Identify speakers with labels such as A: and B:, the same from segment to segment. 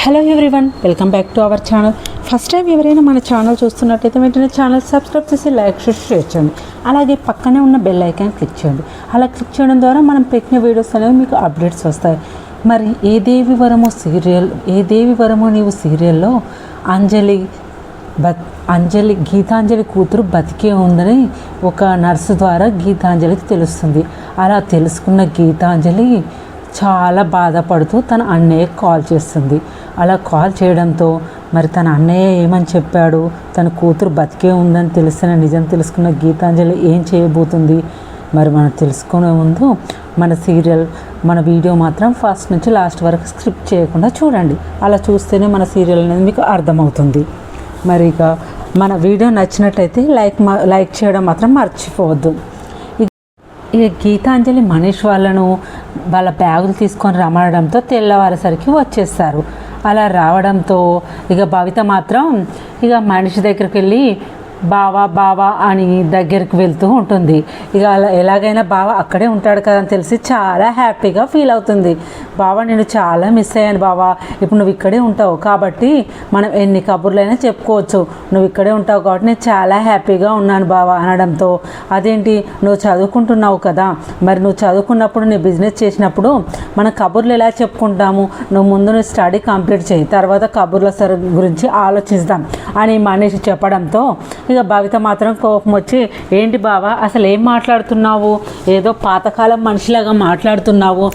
A: Hello everyone, welcome back to our channel. First time ఎవరైనా మన channel చూస్తున్నట్టయితే వెంటనే ఛానల్ సబ్స్క్రైబ్ చేసి లైక్ షేర్ చేయండి. అలాగే పక్కనే ఉన్న బెల్ ఐకాన్ క్లిక్ చేయండి. అలా క్లిక్ చేయడం ద్వారా మనం పెట్టిన వీడియోస్ అనేవి మీకు అప్డేట్స్ వస్తాయి. మరి ఏ దేవి వరమో నీవు సీరియల్లో గీతాంజలి కూతురు బతికే ఉందని ఒక నర్సు ద్వారా గీతాంజలికి తెలుస్తుంది. అలా తెలుసుకున్న గీతాంజలి చాలా బాధపడుతూ తన అన్నయ్యకి కాల్ చేస్తుంది. అలా కాల్ చేయడంతో మరి తన అన్నయ్య ఏమని చెప్పాడు, తన కూతురు బతికే ఉందని నిజం తెలుసుకున్న గీతాంజలి ఏం చేయబోతుంది మరి మనం తెలుసుకునే ముందు మన వీడియో మాత్రం ఫస్ట్ నుంచి లాస్ట్ వరకు స్క్రిప్ట్ చేయకుండా చూడండి. అలా చూస్తేనే మన సీరియల్ అనేది మీకు అర్థమవుతుంది. మరి ఇక మన వీడియో నచ్చినట్టయితే లైక్ చేయడం మాత్రం మర్చిపోవద్దు. ఇక గీతాంజలి మనీష్ వాళ్ళ బ్యాగులు తీసుకొని రమ్మడంతో తెల్లవారేసరికి వచ్చేస్తారు. అలా రావడంతో ఇక భవిత మాత్రం ఇక మనిషి దగ్గరికి వెళ్ళి బావా అని దగ్గరికి వెళ్తూ ఉంటుంది. ఇక అలా ఎలాగైనా బావ అక్కడే ఉంటాడు కదా అని తెలిసి చాలా హ్యాపీగా ఫీల్ అవుతుంది. బావ నేను చాలా మిస్ అయ్యాను బావా, ఇప్పుడు నువ్వు ఇక్కడే ఉంటావు కాబట్టి మనం ఎన్ని కబుర్లైనా చెప్పుకోవచ్చు, నువ్వు ఇక్కడే ఉంటావు కాబట్టి నేను చాలా హ్యాపీగా ఉన్నాను బావా అనడంతో, అదేంటి నువ్వు చదువుకుంటున్నావు కదా, మరి నువ్వు చదువుకున్నప్పుడు నీ బిజినెస్ చేసినప్పుడు మన కబుర్లు ఎలా చెప్పుకుంటాము, నువ్వు ముందు నీ స్టడీ కంప్లీట్ చేయి, తర్వాత కబుర్ల గురించి ఆలోచిస్తాం అని మనిషి చెప్పడంతో ఇక భవిత మాత్రం కోపం వచ్చి, ఏంటి బావా అసలు ఏం మాట్లాడుతున్నావు, ఏదో పాతకాలం మనిషిలాగా మాట్లాడుతున్నావు,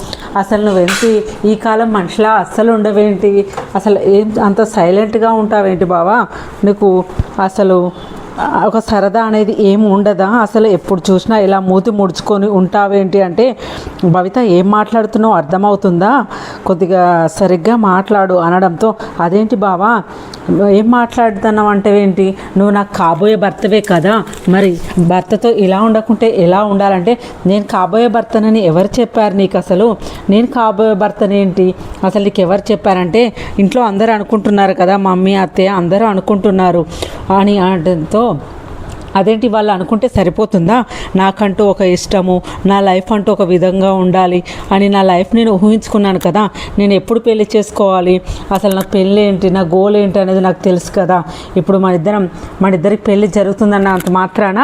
A: అసలు నువ్వేంటి ఈ కాలం మనిషిలా అస్సలు ఉండవేంటి, అసలు ఏం అంత సైలెంట్గా ఉంటావేంటి బావా, నీకు అసలు ఒక సరదా అనేది ఏం ఉండదా, అసలు ఎప్పుడు చూసినా ఇలా మూతి ముడుచుకొని ఉంటావేంటి అంటే, భవిత ఏం మాట్లాడుతున్నావు అర్థమవుతుందా, కొద్దిగా సరిగ్గా మాట్లాడు అనడంతో, అదేంటి బావా ఏం మాట్లాడుతున్నావు అంటే ఏంటి, నువ్వు నాకు కాబోయే భర్తవే కదా, మరి భర్తతో ఇలా ఉండకుంటే ఎలా ఉండాలంటే, నేను కాబోయే భర్తనని ఎవరు చెప్పారు నీకు, అసలు నేను కాబోయే భర్తనేంటి అసలు నీకు ఎవరు చెప్పారంటే, ఇంట్లో అందరూ అనుకుంటున్నారు కదా, మమ్మీ అత్తయ్య అందరూ అనుకుంటున్నారు అని అనడంతో, అదేంటి వాళ్ళు అనుకుంటే సరిపోతుందా, నాకంటూ ఒక ఇష్టము, నా లైఫ్ అంటూ ఒక విధంగా ఉండాలి అని నా లైఫ్ నేను ఊహించుకున్నాను కదా, నేను ఎప్పుడు పెళ్లి చేసుకోవాలి, అసలు నాకు పెళ్ళి ఏంటి, నా గోల్ ఏంటి అనేది నాకు తెలుసు కదా, ఇప్పుడు మన ఇద్దరికి పెళ్ళి జరుగుతుందన్న అంత మాత్రాన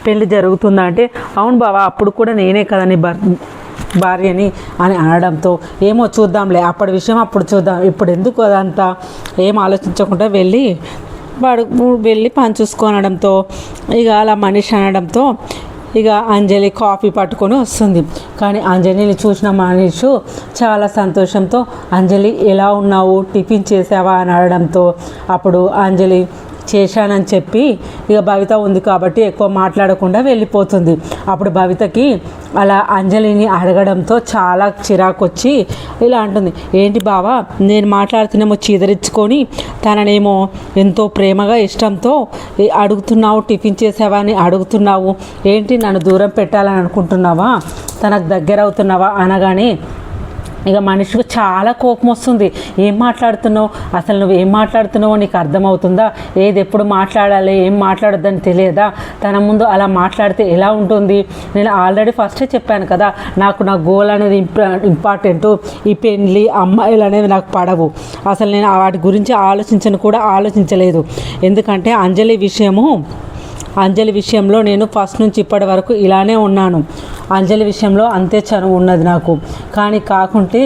A: పెళ్ళి జరుగుతుందా అంటే, అవును బావా అప్పుడు కూడా నేనే కదా నీ భార్యని అని అనడంతో, ఏమో చూద్దాంలే అప్పటి విషయం అప్పుడు చూద్దాం, ఇప్పుడు ఎందుకు అదంతా ఏం ఆలోచించకుండా వెళ్ళి పని చూసుకోనడంతో ఇక అలా మనిషి అనడంతో ఇక అంజలి కాఫీ పట్టుకొని వస్తుంది. కానీ అంజలిని చూసిన మనీషు చాలా సంతోషంతో, అంజలి ఎలా ఉన్నావు, టిఫిన్ చేసావా అని అనడంతో, అప్పుడు అంజలి చేశానని చెప్పి ఇక భవిత ఉంది కాబట్టి ఎక్కువ మాట్లాడకుండా వెళ్ళిపోతుంది. అప్పుడు భవితకి అలా అంజలిని అడగడంతో చాలా చిరాకు వచ్చి ఇలా అంటుంది, ఏంటి బావా నేను మాట్లాడుతున్నామో చీదరించుకొని తననేమో ఎంతో ప్రేమగా ఇష్టంతో అడుగుతున్నావు, టిఫిన్ చేసావా అని అడుగుతున్నావు, ఏంటి నన్ను దూరం పెట్టాలని అనుకుంటున్నావా, తనకు దగ్గర అవుతున్నావా అనగానే ఇక మనిషికి చాలా కోపం వస్తుంది. ఏం మాట్లాడుతున్నావు, అసలు నువ్వు ఏం మాట్లాడుతున్నావో నీకు అర్థమవుతుందా, ఏది ఎప్పుడు మాట్లాడాలి ఏం మాట్లాడొద్దని తెలియదా, తన ముందు అలా మాట్లాడితే ఎలా ఉంటుంది, నేను ఆల్రెడీ ఫస్టే చెప్పాను కదా, నా గోల్ అనేది ఇంపార్టెంటు, ఈ పెళ్ళి అమ్మాయిలు అనేవి నాకు పడవు, అసలు నేను వాటి గురించి ఆలోచించలేదు, ఎందుకంటే అంజలి విషయంలో నేను ఫస్ట్ నుంచి ఇప్పటి వరకు ఇలానే ఉన్నాను, అంజలి విషయంలో అంతే చనువు ఉన్నది నాకు, కానీ కాకుంటే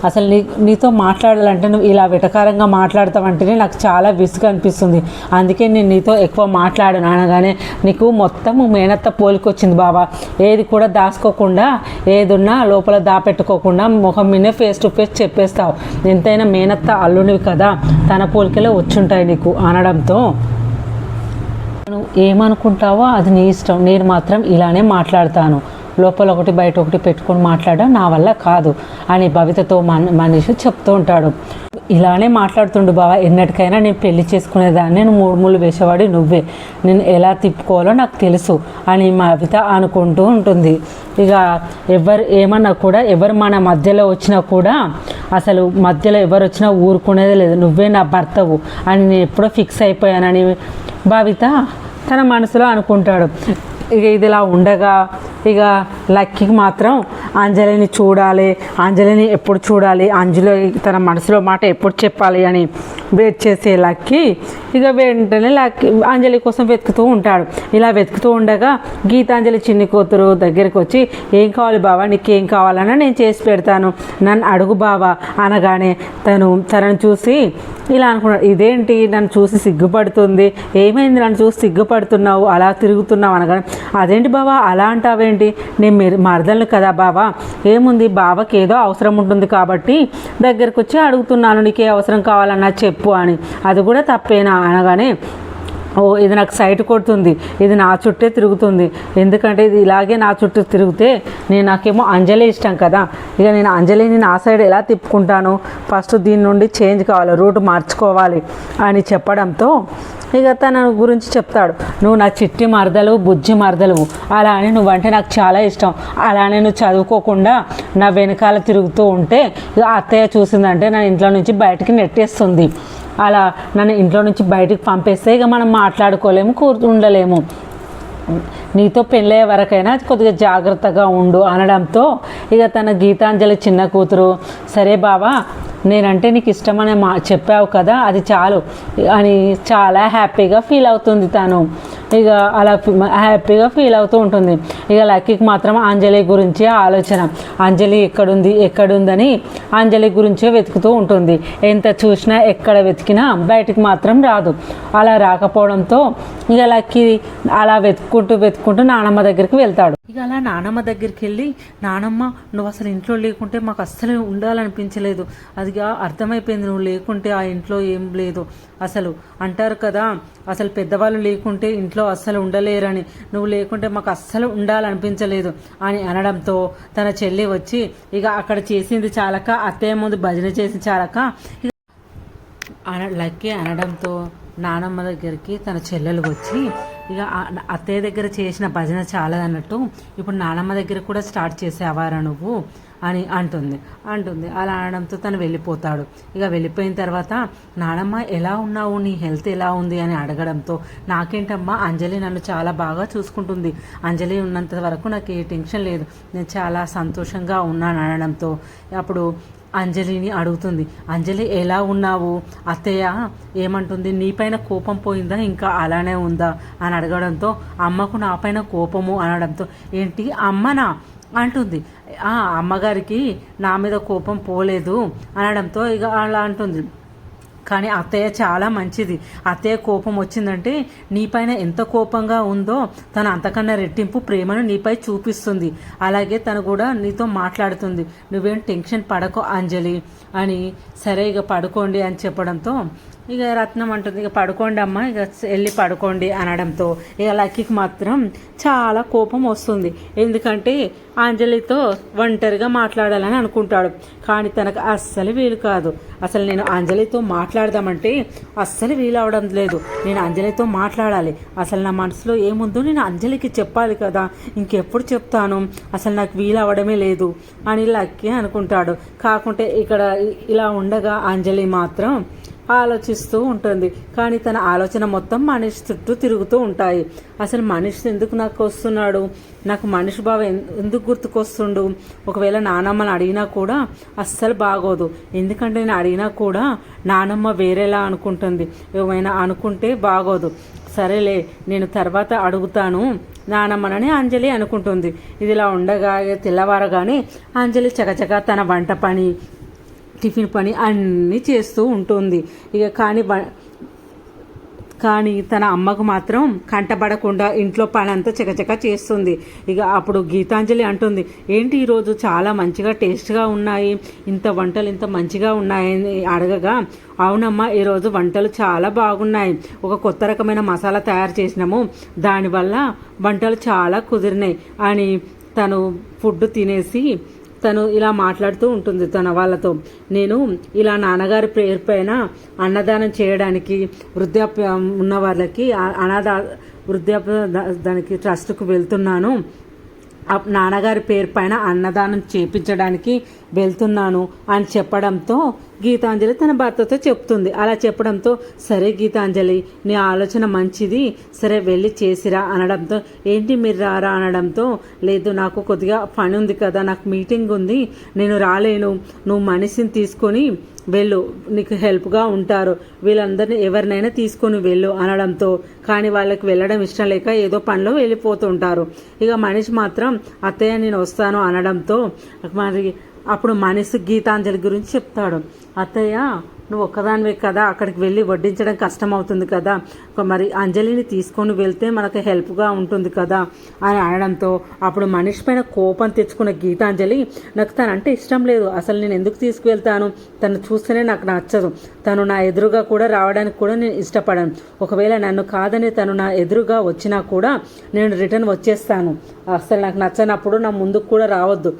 A: అసలు నీతో మాట్లాడాలంటే నువ్వు ఇలా వెటకారంగా మాట్లాడతావంటేనే నాకు చాలా విసుగు అనిపిస్తుంది, అందుకే నేను నీతో ఎక్కువ మాట్లాడను అనగానే, నీకు మొత్తము మేనత్త పోలికొచ్చింది బావా, ఏది కూడా దాచుకోకుండా ఏదున్నా లోపల దాపెట్టుకోకుండా ముఖం మీదే ఫేస్ టు ఫేస్ చెప్పేస్తావు, ఎంతైనా మేనత్త అల్లునివి కదా, తన పోలికలే వచ్చుంటాయి నీకు అనడంతో, నువ్వు ఏమనుకుంటావో అది నీ ఇష్టం, నేను మాత్రం ఇలానే మాట్లాడతాను, లోపల ఒకటి బయట ఒకటి పెట్టుకొని మాట్లాడడం నా వల్ల కాదు అని భవితతో మనిషి చెప్తూ ఉంటాడు. ఇలానే మాట్లాడుతుండు బావా, ఎన్నటికైనా నేను పెళ్లి చేసుకునేదాన్ని, నేను మూడు ముళ్ళు వేసేవాడి నువ్వే, నేను ఎలా తిప్పుకోవాలో నాకు తెలుసు అని భవిత అనుకుంటూ ఉంటుంది. ఇక ఎవరు ఏమన్నా కూడా, ఎవరు మన మధ్యలో వచ్చినా కూడా, అసలు మధ్యలో ఎవరు వచ్చినా ఊరుకునేదే లేదు, నువ్వే నా భర్తవు అని నేను ఎప్పుడో ఫిక్స్ అయిపోయానని భవిత తన మనసులో అనుకుంటాడు. ఇక ఇదిలా ఉండగా ఇక లక్కీకి మాత్రం అంజలిని చూడాలి, అంజలిని ఎప్పుడు చూడాలి, అంజలి తన మనసులో మాట ఎప్పుడు చెప్పాలి అని వెయిట్ చేసే లక్కీ ఇక వెంటనే లక్కీ అంజలి కోసం వెతుకుతూ ఉంటాడు. ఇలా వెతుకుతూ ఉండగా గీతాంజలి చిన్ని కూతురు దగ్గరికి వచ్చి, ఏం కావాలి బావా, నీకేం కావాలన్నా నేను చేసి పెడతాను, నన్ను అడుగు బావా అనగానే తనను చూసి ఇలా అనుకున్నాడు, ఇదేంటి నన్ను చూసి సిగ్గుపడుతుంది, ఏమైంది నన్ను చూసి సిగ్గుపడుతున్నావు, అలా తిరుగుతున్నావు అనగానే, అదేంటి బావా అలా అంటావేంటి, నేను మరదలను కదా బావా, ఏముంది బావకి ఏదో అవసరం ఉంటుంది కాబట్టి దగ్గరికి వచ్చి అడుగుతున్నాను, నీకే అవసరం కావాలన్నా చెప్పు అని, అది కూడా తప్పేనా అనగానే, ఓ ఇది నాకు సైట్ కొడుతుంది, ఇది నా చుట్టే తిరుగుతుంది, ఎందుకంటే ఇది ఇలాగే నా చుట్టూ తిరిగితే నాకేమో అంజలి ఇష్టం కదా, ఇక నేను అంజలిని నా సైడ్ ఎలా తిప్పుకుంటాను, ఫస్ట్ దీని నుండి చేంజ్ కావాలి, రూట్ మార్చుకోవాలి అని చెప్పడంతో ఇక తన గురించి చెప్తాడు, నువ్వు నా చిట్టి మరదలు, బుజ్జి మరదలు, అలా అని నువ్వంటే నాకు చాలా ఇష్టం, అలానే నువ్వు చదువుకోకుండా నా వెనకాల తిరుగుతూ ఉంటే ఇక అత్తయ్య చూసిందంటే నా ఇంట్లో నుంచి బయటికి నెట్టేస్తుంది, అలా నన్ను ఇంట్లో నుంచి బయటికి పంపేస్తే ఇక మనం మాట్లాడుకోలేము, ఉండలేము, నీతో పెళ్ళయ్యే వరకైనా కొద్దిగా జాగ్రత్తగా ఉండు అనడంతో ఇక తన గీతాంజలి చిన్న కూతురు, సరే బావా నేనంటే నీకు ఇష్టమని చెప్పావు కదా అది చాలు అని చాలా హ్యాపీగా ఫీల్ అవుతుంది తను. ఇక అలా హ్యాపీగా ఫీల్ అవుతూ ఉంటుంది. ఇక లక్కీకి మాత్రం అంజలి గురించి ఆలోచన, అంజలి ఎక్కడుందని అంజలి గురించే వెతుకుతూ ఉంటుంది. ఎంత చూసినా ఎక్కడ వెతికినా బయటికి మాత్రం రాదు. అలా రాకపోవడంతో ఇక లక్కీ అలా వెతుక్కుంటూ నానమ్మ దగ్గరికి వెళ్తాడు. ఇక అలా నానమ్మ దగ్గరికి వెళ్ళి, నానమ్మ నువ్వు అసలు ఇంట్లో లేకుంటే మాకు అస్సలు ఉండాలనిపించలేదు, అదిగా అర్థమైపోయింది, నువ్వు లేకుంటే ఆ ఇంట్లో ఏం లేదు, అసలు అంటారు కదా అసలు పెద్దవాళ్ళు లేకుంటే ఇంట్లో అస్సలు ఉండలేరని, నువ్వు లేకుంటే మాకు అస్సలు ఉండాలనిపించలేదు అని అనడంతో తన చెల్లి వచ్చి ఇక అక్కడ చేసింది చాలక, అత్తయ్య ముందు భజన చేసి చాలక లక్కీ అనడంతో నానమ్మ దగ్గరికి తన చెల్లెలు వచ్చి ఇక అత్తయ్య దగ్గర చేసిన భజన చాలదన్నట్టు ఇప్పుడు నానమ్మ దగ్గర కూడా స్టార్ట్ చేసేవారా నువ్వు అని అంటుంది. అలా అనడంతో తను వెళ్ళిపోతాడు. ఇక వెళ్ళిపోయిన తర్వాత నానమ్మ ఎలా ఉన్నావు, నీ హెల్త్ ఎలా ఉంది అని అడగడంతో, నాకేంటమ్మా అంజలి నన్ను చాలా బాగా చూసుకుంటుంది, అంజలి ఉన్నంత వరకు నాకు ఏ టెన్షన్ లేదు, నేను చాలా సంతోషంగా ఉన్నాను అనడంతో అప్పుడు అంజలిని అడుగుతుంది, అంజలి ఎలా ఉన్నావు, అత్తయ్య ఏమంటుంది, నీపైన కోపం పోయిందా ఇంకా అలానే ఉందా అని అడగడంతో, అమ్మకు నాపైన కోపము అనడంతో, ఏంటి అమ్మనా అంటుంది. అమ్మగారికి నా మీద కోపం పోలేదు అనడంతో ఇక అలా అంటుంది, కానీ అత్తయ్య చాలా మంచిది, అత్తయ్య కోపం వచ్చిందంటే నీపైన ఎంత కోపంగా ఉందో తను అంతకన్నా రెట్టింపు ప్రేమను నీపై చూపిస్తుంది, అలాగే తను కూడా నీతో మాట్లాడుతుంది, నువ్వేం టెన్షన్ పడకో అంజలి అని. సరే ఇక పడుకోండి అని చెప్పడంతో ఇక రత్నం అంటుంది, ఇక పడుకోండి అమ్మ, ఇక వెళ్ళి పడుకోండి అనడంతో ఇక లక్కీకి మాత్రం చాలా కోపం వస్తుంది. ఎందుకంటే అంజలితో ఒంటరిగా మాట్లాడాలని అనుకుంటాడు, కానీ తనకు అస్సలు వీలు కాదు. అసలు నేను అంజలితో మాట్లాడదామంటే అస్సలు వీలు అవడం లేదు, నేను అంజలితో మాట్లాడాలి, అసలు నా మనసులో ఏముందో నేను అంజలికి చెప్పాలి కదా, ఇంకెప్పుడు చెప్తాను, అసలు నాకు వీలు అవడమే లేదు అని లక్కీ అనుకుంటాడు. కాకుంటే ఇక్కడ ఇలా ఉండగా అంజలి మాత్రం ఆలోచిస్తూ ఉంటుంది, కానీ తన ఆలోచన మొత్తం మనిషి చుట్టూ తిరుగుతూ ఉంటాయి. అసలు మనిషి ఎందుకు నాకు వస్తున్నాడు, నాకు మనిషి బావ ఎందుకు గుర్తుకొస్తుండు, ఒకవేళ నానమ్మని అడిగినా కూడా అస్సలు బాగోదు, ఎందుకంటే నేను అడిగినా కూడా నానమ్మ వేరేలా అనుకుంటుంది, ఏమైనా అనుకుంటే బాగోదు, సరేలే నేను తర్వాత అడుగుతాను నానమ్మనని అంజలి అనుకుంటుంది. ఇదిలా ఉండగా తెల్లవారగానే అంజలి చకచక తన వంట పని టిఫిన్ పని అన్నీ చేస్తూ ఉంటుంది. ఇక కానీ తన అమ్మకు మాత్రం కంటపడకుండా ఇంట్లో పని అంతా చకచక చేస్తుంది. ఇక అప్పుడు గీతాంజలి అంటుంది, ఏంటి ఈరోజు చాలా మంచిగా టేస్ట్గా ఉన్నాయి, ఇంత వంటలు ఇంత మంచిగా ఉన్నాయని అడగగా, అవునమ్మా ఈరోజు వంటలు చాలా బాగున్నాయి, ఒక కొత్త రకమైన మసాలా తయారు చేసినాము, దానివల్ల వంటలు చాలా కుదిరినాయి అని తను ఫుడ్ తినేసి తను ఇలా మాట్లాడుతూ ఉంటుంది తన వాళ్ళతో, నేను ఇలా నాన్నగారి పేరు పైన అన్నదానం చేయడానికి వృద్ధాప్యం ఉన్న వాళ్ళకి వృద్ధాప్య దానికి ట్రస్ట్కు వెళ్తున్నాను నాన్నగారి పేరు పైన అన్నదానం చేపించడానికి వెళ్తున్నాను అని చెప్పడంతో గీతాంజలి తన భర్తతో చెప్తుంది. అలా చెప్పడంతో సరే గీతాంజలి, నీ ఆలోచన మంచిది, సరే వెళ్ళి చేసిరా అనడంతో, ఏంటి మీరు రారా అనడంతో, లేదు నాకు కొద్దిగా పని ఉంది కదా, నాకు మీటింగ్ ఉంది, నేను రాలేను, నువ్వు మనిషిని తీసుకొని వెళ్ళు, నీకు హెల్ప్గా ఉంటారు, వీళ్ళందరినీ ఎవరినైనా తీసుకొని వెళ్ళు అనడంతో, కానీ వాళ్ళకి వెళ్ళడం ఇష్టం లేక ఏదో పనిలో వెళ్ళిపోతుంటారు. ఇక మనిషి మాత్రం అత్తయ్య నేను వస్తాను అనడంతో మరి అప్పుడు మనిషి గీతాంజలి గురించి చెప్తాడు. అత్తయ్య నువ్వు ఒక్కదానివే కదా, అక్కడికి వెళ్ళి వడ్డించడం కష్టం అవుతుంది కదా, మరి అంజలిని తీసుకొని వెళ్తే మనకు హెల్ప్గా ఉంటుంది కదా అని అనడంతో అప్పుడు మనిషి పైన కోపం తెచ్చుకున్న గీతాంజలి, నాకు తనంటే ఇష్టం లేదు, అసలు నేను ఎందుకు తీసుకువెళ్తాను, తను చూస్తేనే నాకు నచ్చదు, తను నా ఎదురుగా కూడా రావడానికి కూడా నేను ఇష్టపడను, ఒకవేళ నన్ను కాదని తను నా ఎదురుగా వచ్చినా కూడా నేను రిటర్న్ వచ్చేస్తాను, అసలు నాకు నచ్చనప్పుడు నా ముందుకు కూడా రావద్దు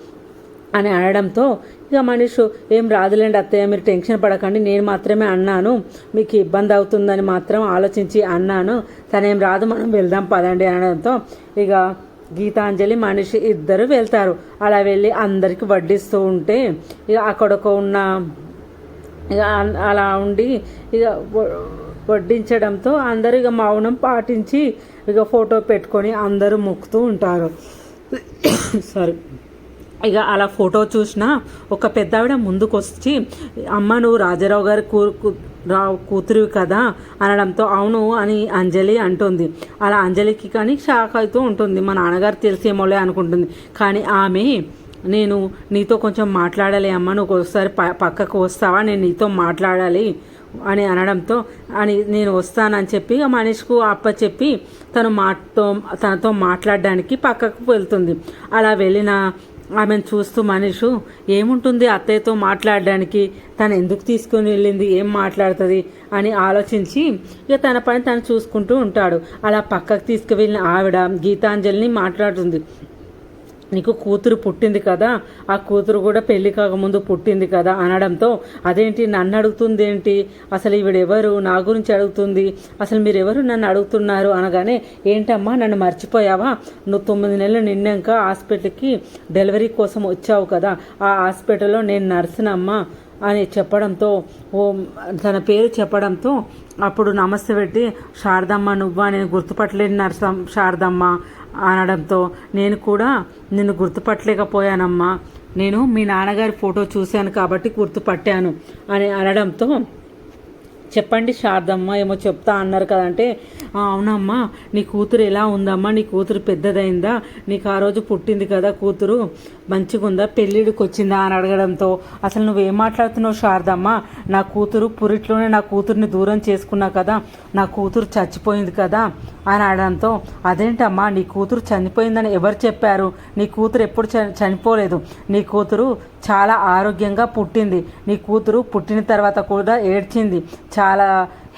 A: అని అనడంతో ఇక మనిషి ఏం రాదులేండి అత్తయ్య, మీరు టెన్షన్ పడకండి, నేను మాత్రమే అన్నాను, మీకు ఇబ్బంది అవుతుందని మాత్రం ఆలోచించి అన్నాను, తనేం రాదు, మనం వెళ్దాం పదండి అనడంతో ఇక గీతాంజలి మనిషి ఇద్దరు వెళ్తారు. అలా వెళ్ళి అందరికి వడ్డిస్తూ ఉంటే ఇక అక్కడొక ఉన్న ఇక అలా ఉండి ఇక వడ్డించడంతో అందరూ ఇక మౌనం పాటించి ఇక ఫోటో పెట్టుకొని అందరూ మొక్కుతూ ఉంటారు. సారీ. ఇక అలా ఫోటో చూసిన ఒక పెద్ద ఆవిడ ముందుకు వచ్చి, అమ్మ నువ్వు రాజారావు గారి కూతురివి కదా అనడంతో, అవును అని అంజలి అంటుంది. అలా అంజలికి కానీ షాక్ అవుతూ ఉంటుంది, మా నాన్నగారు తెలిసేమోలే అనుకుంటుంది. కానీ ఆమె, నేను నీతో కొంచెం మాట్లాడాలి అమ్మ, నువ్వు ఒకసారి పక్కకు వస్తావా, నేను నీతో మాట్లాడాలి అని అనడంతో నేను వస్తానని చెప్పి మనిషికు అప్పచెప్పి తనతో మాట్లాడడానికి పక్కకు వెళ్తుంది. అలా వెళ్ళిన ఆమెను చూస్తూ మనిషి, ఏముంటుంది అత్తయ్యతో మాట్లాడడానికి, తను ఎందుకు తీసుకొని వెళ్ళింది, ఏం మాట్లాడుతుంది అని ఆలోచించి ఇక తన పని తను చూసుకుంటూ ఉంటాడు. అలా పక్కకు తీసుకువెళ్ళిన ఆవిడ గీతాంజలిని మాట్లాడుతుంది. నీకు కూతురు పుట్టింది కదా, ఆ కూతురు కూడా పెళ్లి కాకముందు పుట్టింది కదా అనడంతో, అదేంటి నన్ను అడుగుతుంది ఏంటి, అసలు ఈవిడెవరు, నా గురించి అడుగుతుంది, అసలు మీరెవరు నన్ను అడుగుతున్నారు అనగానే, ఏంటమ్మా నన్ను మర్చిపోయావా, నువ్వు 9 నెలలు నిన్నాక హాస్పిటల్కి డెలివరీ కోసం వచ్చావు కదా, ఆ హాస్పిటల్లో నేను నర్సునమ్మా అని చెప్పడంతో తన పేరు చెప్పడంతో అప్పుడు నమస్తే పెట్టి, శారదమ్మ నువ్వా, నేను గుర్తుపట్టలేని శారదమ్మ అనడంతో, నేను కూడా నిన్ను గుర్తుపట్టలేకపోయానమ్మా, నేను మీ నాన్నగారి ఫోటో చూశాను కాబట్టి గుర్తుపట్టాను అని అనడంతో, చెప్పండి శారదమ్మ ఏమో చెప్తా అన్నారు కదంటే, అవునమ్మా నీ కూతురు ఎలా ఉందమ్మా, నీ కూతురు పెద్దదైందా, నీకు ఆ రోజు పుట్టింది కదా కూతురు, మంచిగా ఉందా, పెళ్ళిడికి వచ్చిందా అని అడగడంతో, అసలు నువ్వేం మాట్లాడుతున్నావు శారదమ్మ, నా కూతురు పురిట్లోనే నా కూతుర్ని దూరం చేసుకున్నా కదా, నా కూతురు చచ్చిపోయింది కదా అని అనడంతో, అదేంటమ్మా నీ కూతురు చనిపోయిందని ఎవరు చెప్పారు, నీ కూతురు ఎప్పుడు చనిపోలేదు, నీ కూతురు చాలా ఆరోగ్యంగా పుట్టింది, నీ కూతురు పుట్టిన తర్వాత కూడా ఏడ్చింది, చాలా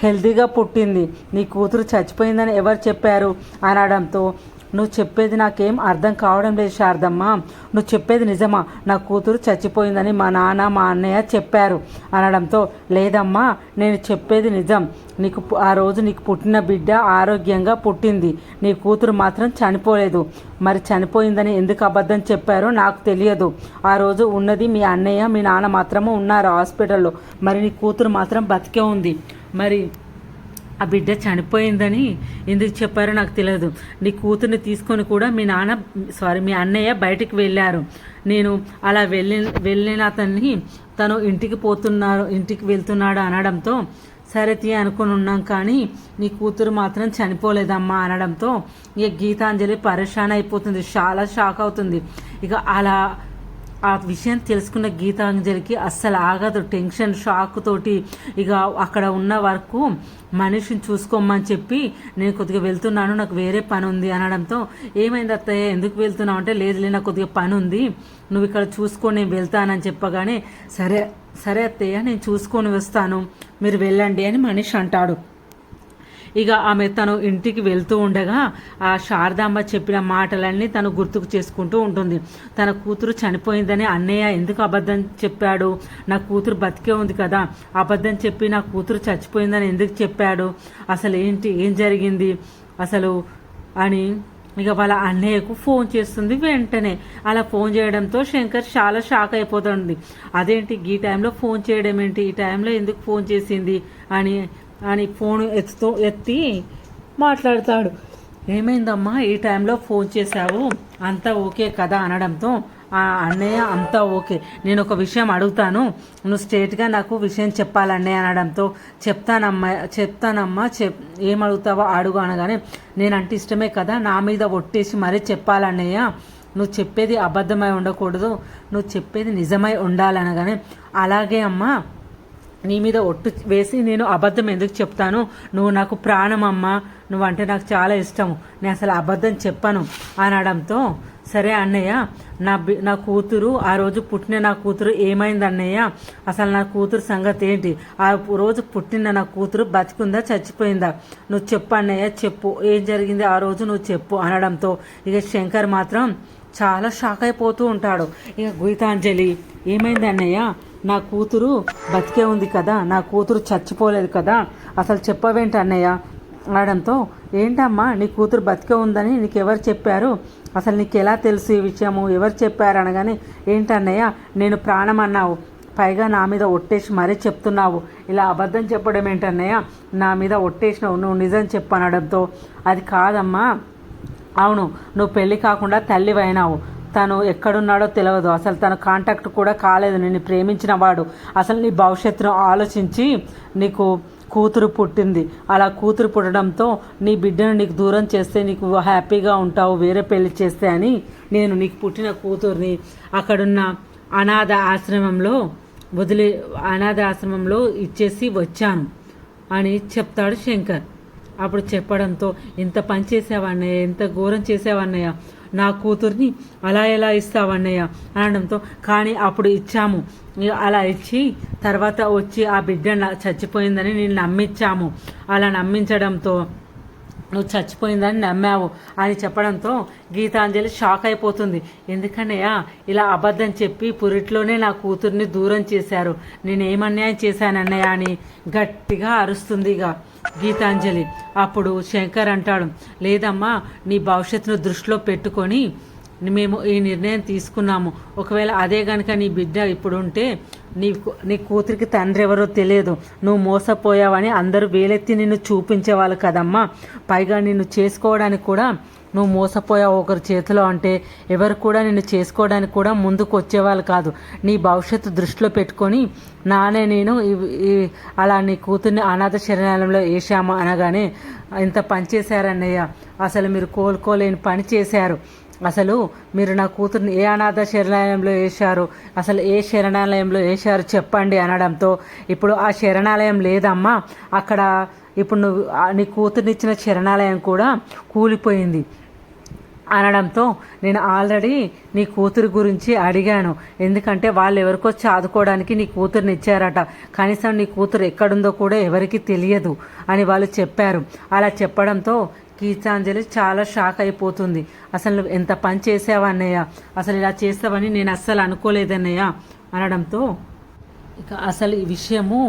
A: హెల్తీగా పుట్టింది, నీ కూతురు చచ్చిపోయిందని ఎవరు చెప్పారు అనడంతో, నువ్వు చెప్పేది నాకేం అర్థం కావడం లేదు శారదమ్మ, నువ్వు చెప్పేది నిజమా, నా కూతురు చచ్చిపోయిందని మా నాన్న మా అన్నయ్య చెప్పారు అనడంతో, లేదమ్మా నేను చెప్పేది నిజం, నీకు ఆ రోజు నీకు పుట్టిన బిడ్డ ఆరోగ్యంగా పుట్టింది, నీ కూతురు మాత్రం చనిపోలేదు, మరి చనిపోయిందని ఎందుకు అబద్ధం చెప్పారో నాకు తెలియదు, ఆ రోజు ఉన్నది మీ అన్నయ్య మీ నాన్న మాత్రమే ఉన్నారు హాస్పిటల్లో, మరి నీ కూతురు మాత్రం బతికే ఉంది, మరి ఆ బిడ్డ చనిపోయిందని ఎందుకు చెప్పారో నాకు తెలియదు, నీ కూతుర్ని తీసుకొని కూడా మీ అన్నయ్య బయటికి వెళ్ళారు, నేను అలా వెళ్ళిన అతన్ని తను ఇంటికి వెళ్తున్నాడు అనడంతో, సరే తీ అనుకుని ఉన్నాం, కానీ నీ కూతురు మాత్రం చనిపోలేదమ్మా అనడంతో ఇక గీతాంజలి పరేషాన్ అయిపోతుంది, చాలా షాక్ అవుతుంది. ఇక అలా ఆ విషయం తెలుసుకున్న గీతాంజలికి అస్సలు ఆగదు, టెన్షన్ షాక్ తోటి ఇక అక్కడ ఉన్న వరకు మనిషిని చూసుకోమని చెప్పి, నేను కొద్దిగా వెళ్తున్నాను నాకు వేరే పని ఉంది అనడంతో, ఏమైంది అత్తయ్య ఎందుకు వెళ్తున్నావు అంటే, లేదు నాకు కొద్దిగా పని ఉంది, నువ్వు ఇక్కడ చూసుకొని నేను వెళ్తానని చెప్పగానే, సరే అత్తయ్య నేను చూసుకొని వస్తాను మీరు వెళ్ళండి అని మనిషి అంటాడు. ఇక ఆమె తను ఇంటికి వెళ్తూ ఉండగా ఆ శారదాంబ చెప్పిన మాటలన్నీ తను గుర్తుకు చేసుకుంటూ ఉంటుంది. తన కూతురు చనిపోయిందని అన్నయ్య ఎందుకు అబద్ధం చెప్పాడు, నా కూతురు బతికే ఉంది కదా, అబద్ధం చెప్పి నా కూతురు చచ్చిపోయిందని ఎందుకు చెప్పాడు, అసలు ఏం జరిగింది అసలు అని ఇక వాళ్ళ అన్నయ్యకు ఫోన్ చేస్తుంది వెంటనే. అలా ఫోన్ చేయడంతో శంకర్ చాలా షాక్ అయిపోతుంది. అదేంటి ఈ టైంలో ఫోన్ చేయడం ఏంటి, ఈ టైంలో ఎందుకు ఫోన్ చేసింది అని అని ఫోన్ ఎత్తి మాట్లాడతాడు. ఏమైందమ్మా ఈ టైంలో ఫోన్ చేశావు, అంతా ఓకే కదా అనడంతో ఆ అన్నయ్య అంతా ఓకే, నేను ఒక విషయం అడుగుతాను, నువ్వు స్ట్రేట్గా నాకు విషయం చెప్పాలన్నయ్య అనడంతో చెప్తానమ్మా ఏం అడుగుతావో అడుగు అనగానే నేనంటే ఇష్టమే కదా, నా మీద ఒట్టేసి మరీ చెప్పాలన్నయ్య, నువ్వు చెప్పేది అబద్ధమై ఉండకూడదు, నువ్వు చెప్పేది నిజమై ఉండాలనగానే అలాగే అమ్మా, నీ మీద ఒట్టు వేసి నేను అబద్ధం ఎందుకు చెప్తాను, నువ్వు నాకు ప్రాణం అమ్మా, నువ్వంటే నాకు చాలా ఇష్టము, నేను అసలు అబద్ధం చెప్పను అనడంతో సరే అన్నయ్య, నా కూతురు ఆ రోజు పుట్టిన నా కూతురు ఏమైంది అన్నయ్య, అసలు నా కూతురు సంగతి ఏంటి, ఆ రోజు పుట్టిన నా కూతురు బతికుందా చచ్చిపోయిందా, నువ్వు చెప్పు అన్నయ్య, చెప్పు ఏం జరిగింది ఆ రోజు నువ్వు చెప్పు అనడంతో ఇక శంకర్ మాత్రం చాలా షాక్ అయిపోతూ ఉంటాడు. ఇక గీతాంజలి ఏమైంది అన్నయ్య, నా కూతురు బతికే ఉంది కదా, నా కూతురు చచ్చిపోలేదు కదా, అసలు చెప్పవేంటి అన్నయ్య అనడంతో ఏంటమ్మా నీ కూతురు బతికే ఉందని నీకు ఎవరు చెప్పారు, అసలు నీకు ఎలా తెలుసు ఈ విషయము, ఎవరు చెప్పారు అనగానే ఏంటన్నయ్య నేను ప్రాణం అన్నావు, పైగా నా మీద ఒట్టేసి మరీ చెప్తున్నావు, ఇలా అబద్ధం చెప్పడం ఏంటన్నయ్య, నా మీద ఒట్టేసినావు, నువ్వు నిజం చెప్పు అనడంతో అది కాదమ్మా, అవును నువ్వు పెళ్ళి కాకుండా తల్లివైనావు, తను ఎక్కడున్నాడో తెలియదు, అసలు తన కాంటాక్ట్ కూడా కాలేదు, నిన్ను ప్రేమించిన వాడు అసలు నీ భవిష్యత్తును ఆలోచించి నీకు కూతురు పుట్టింది, అలా కూతురు పుట్టడంతో నీ బిడ్డను నీకు దూరం చేస్తే నీకు హ్యాపీగా ఉంటావు వేరే పెళ్లి చేస్తే అని నేను నీకు పుట్టిన కూతుర్ని అక్కడున్న అనాథ ఆశ్రమంలో ఇచ్చేసి వచ్చాను అని చెప్తాడు శంకర్. అప్పుడు చెప్పడంతో ఇంత పని చేసావన్నయ్య, ఎంత ఘోరం చేసావన్నయ్య, నా కూతుర్ని అలా ఎలా ఇస్తావన్నయ్య అనడంతో కానీ అప్పుడు ఇచ్చాము, అలా ఇచ్చి తర్వాత వచ్చి ఆ బిడ్డ చచ్చిపోయిందని నేను నమ్మించాము, అలా నమ్మించడంతో నువ్వు చచ్చిపోయిందని నమ్మావు అని చెప్పడంతో గీతాంజలి షాక్ అయిపోతుంది. ఎందుకన్నయ్యా ఇలా అబద్ధం చెప్పి పురిట్లోనే నా కూతుర్ని దూరం చేశారు, నేనేం అన్యాయం చేశానన్నయ్య అని గట్టిగా అరుస్తుంది ఇక గీతాంజలి. అప్పుడు శంకర్ అంటాడు, లేదమ్మా నీ భవిష్యత్తును దృష్టిలో పెట్టుకొని మేము ఈ నిర్ణయం తీసుకున్నాము, ఒకవేళ అదే కనుక నీ బిడ్డ ఇప్పుడు ఉంటే నీ కూతురికి తండ్రి ఎవరో తెలియదు, నువ్వు మోసపోయావని అందరూ వేలెత్తి నిన్ను చూపించేవాళ్ళు కదమ్మా, పైగా నిన్ను చేసుకోవడానికి కూడా నువ్వు మోసపోయావు ఒకరి చేతిలో అంటే ఎవరు కూడా నిన్ను చేసుకోవడానికి కూడా ముందుకు వచ్చేవాళ్ళు కాదు, నీ భవిష్యత్తు దృష్టిలో పెట్టుకొని నేను అలా నీ కూతుర్ని అనాథ శరణాలయంలో వేసాము అనగానే ఇంత పని చేశారన్నయ్య, అసలు మీరు కోలుకోలేని పని చేశారు, అసలు మీరు నా కూతుర్ని ఏ అనాథ శరణాలయంలో వేశారు, అసలు ఏ శరణాలయంలో వేశారు చెప్పండి అనడంతో ఇప్పుడు ఆ శరణాలయం లేదమ్మా, అక్కడ ఇప్పుడు నువ్వు నీ కూతుర్నిచ్చిన శరణాలయం కూడా కూలిపోయింది అనడంతో నేను ఆల్రెడీ నీ కూతురు గురించి అడిగాను, ఎందుకంటే వాళ్ళు ఎవరికో చదువుకోవడానికి నీ కూతురుని ఇచ్చారట, కనీసం నీ కూతురు ఎక్కడుందో కూడా ఎవరికి తెలియదు అని వాళ్ళు చెప్పారు. అలా చెప్పడంతో గీతాంజలి చాలా షాక్ అయిపోతుంది. అసలు నువ్వు ఎంత పని చేసావన్నయ్య, అసలు ఇలా చేస్తావని నేను అస్సలు అనుకోలేదన్నయ్య అనడంతో ఇక అసలు ఈ విషయము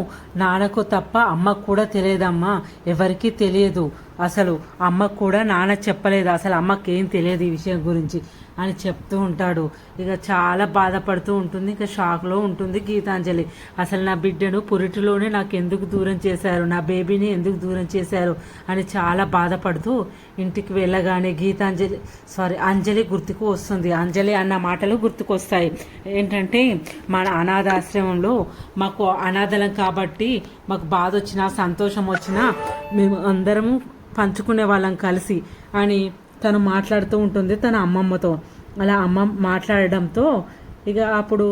A: నాన్నకు తప్ప అమ్మకు కూడా తెలియదమ్మా, ఎవరికీ తెలియదు, అసలు అమ్మకు కూడా నాన్న చెప్పలేదు, అసలు అమ్మకి ఏం తెలియదు ఈ విషయం గురించి అని చెప్తూ ఉంటాడు. ఇక చాలా బాధపడుతూ ఉంటుంది, ఇక షాక్లో ఉంటుంది గీతాంజలి. అసలు నా బిడ్డను పురిటిలోనే నాకు ఎందుకు దూరం చేశారు, నా బేబీని ఎందుకు దూరం చేశారు అని చాలా బాధపడుతూ ఇంటికి వెళ్ళగానే అంజలి గుర్తుకు వస్తుంది. అంజలి అన్న మాటలు గుర్తుకొస్తాయి. ఏంటంటే మన అనాథాశ్రమంలో మాకు అనాథలం కాబట్టి మాకు బాధ వచ్చినా సంతోషం వచ్చినా మేము అందరము పంచుకునే వాళ్ళం కలిసి అని తను మాట్లాడుతూ ఉంటుంది తన అమ్మమ్మతో. అలా అమ్మ మాట్లాడడంతో ఇక అప్పుడు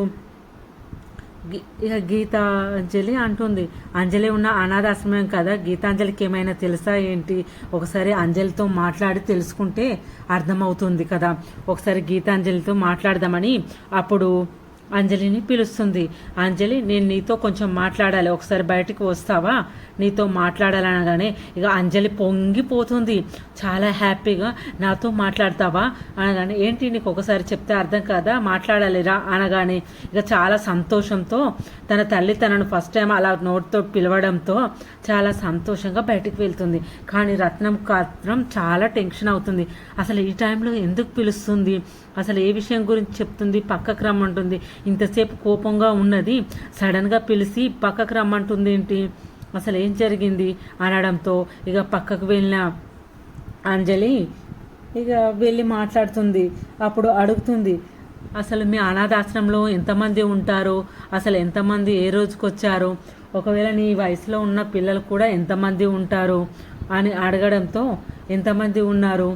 A: గీతాంజలి అంటుంది, అంజలి ఉన్న అనాథాశ్రమం కదా, గీతాంజలికి ఏమైనా తెలుసా ఏంటి, ఒకసారి అంజలితో మాట్లాడి తెలుసుకుంటే అర్థమవుతుంది కదా, ఒకసారి గీతాంజలితో మాట్లాడదామని అప్పుడు అంజలిని పిలుస్తుంది. అంజలి, నేను నీతో కొంచెం మాట్లాడాలి, ఒకసారి బయటికి వస్తావా, నీతో మాట్లాడాలనగానే ఇక అంజలి పొంగిపోతుంది, చాలా హ్యాపీగా. నాతో మాట్లాడతావా అనగానే, ఏంటి నీకు ఒకసారి చెప్తే అర్థం కాదా, మాట్లాడాలిరా అనగానే ఇక చాలా సంతోషంతో తన తల్లి తనను ఫస్ట్ టైం అలా నోటితో పిలవడంతో చాలా సంతోషంగా బయటికి వెళ్తుంది. కానీ రత్నం మాత్రం చాలా టెన్షన్ అవుతుంది. అసలు ఈ టైంలో ఎందుకు పిలుస్తుంది, అసలు ఏ విషయం గురించి చెప్తుంది, పక్కకు రమ్మంటుంది, ఇంతసేపు కోపంగా ఉన్నది సడన్గా పిలిచి పక్కకు రమ్మంటుంది ఏంటి, అసలు ఏం జరిగింది అనడంతో ఇక పక్కకు వెళ్ళిన అంజలి ఇక వెళ్ళి మాట్లాడుతుంది. అప్పుడు అడుగుతుంది, అసలు మీ అనాథాశ్రమంలో ఎంతమంది ఉంటారు, అసలు ఎంతమంది ఏ రోజుకి వచ్చారు, ఒకవేళ నీ వయసులో ఉన్న పిల్లలు కూడా ఎంతమంది ఉంటారు అని అడగడంతో, ఎంతమంది ఉన్నారు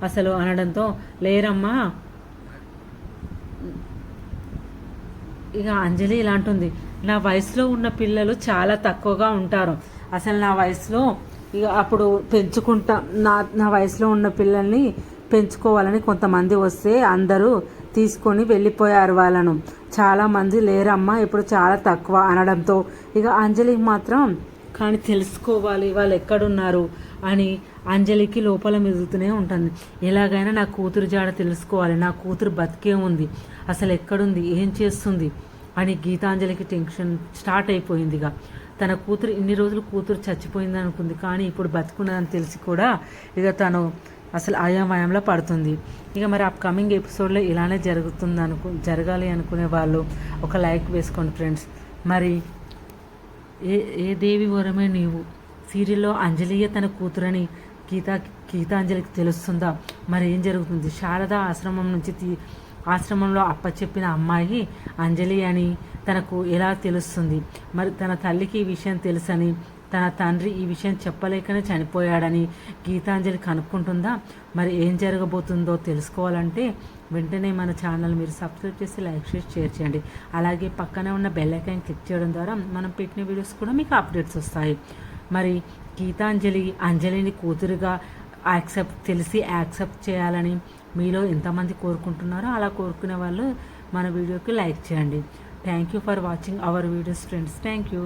A: అసలు అనడంతో, లేరమ్మా. ఇక అంజలి ఇలా అంటుంది, నా వయసులో ఉన్న పిల్లలు చాలా తక్కువగా ఉంటారు, అసలు నా వయసులో ఇక అప్పుడు పెంచుకుంటా నా వయసులో ఉన్న పిల్లల్ని పెంచుకోవాలని కొంతమంది వస్తే అందరూ తీసుకొని వెళ్ళిపోయారు వాళ్ళను, చాలామంది లేరమ్మా, ఇప్పుడు చాలా తక్కువ అనడంతో ఇక అంజలికి మాత్రం కానీ తెలుసుకోవాలి వాళ్ళు ఎక్కడున్నారు అని అంజలికి లోపల మెదులుతూనే ఉంటుంది. ఎలాగైనా నా కూతురు జాడ తెలుసుకోవాలి, నా కూతురు బతికే ఉంది, అసలు ఎక్కడుంది, ఏం చేస్తుంది అని గీతాంజలికి టెన్షన్ స్టార్ట్ అయిపోయింది. ఇక తన కూతురు ఇన్ని రోజులు కూతురు చచ్చిపోయింది అనుకుంది, కానీ ఇప్పుడు బతుకున్నదని తెలిసి కూడా ఇక తను అసలు అయోమయంలో పడుతుంది. ఇక మరి అప్కమింగ్ ఎపిసోడ్లో ఇలానే జరగాలి అనుకునే వాళ్ళు ఒక లైక్ వేసుకోండి ఫ్రెండ్స్. మరి ఏ దేవి వరమే నీవు సీరియల్లో అంజలియే తన కూతురని గీతాంజలికి తెలుస్తుందా, మరి ఏం జరుగుతుంది, శారద ఆశ్రమం నుంచి ఆశ్రమంలో అప్పచెప్పిన అమ్మాయి అంజలి అని తనకు ఎలా తెలుస్తుంది, మరి తన తల్లికి ఈ విషయం తెలుసని, తన తండ్రి ఈ విషయం చెప్పలేకనే చనిపోయాడని గీతాంజలి కనుక్కుంటుందా, మరి ఏం జరగబోతుందో తెలుసుకోవాలంటే వెంటనే మన ఛానల్ మీరు సబ్స్క్రైబ్ చేసి లైక్ చేసి షేర్ చేయండి. అలాగే పక్కనే ఉన్న బెల్ ఐకాన్ క్లిక్ చేయడం ద్వారా మనం పెట్టిన వీడియోస్ కూడా మీకు అప్డేట్స్ వస్తాయి. మరి గీతాంజలి అంజలిని కూతురుగా యాక్సెప్ట్ చేయాలని మీలో ఎంతమంది కోరుకుంటున్నారో అలా కోరుకునే వాళ్ళు మన వీడియోకి లైక్ చేయండి. Thank you for watching our videos friends. Thank you.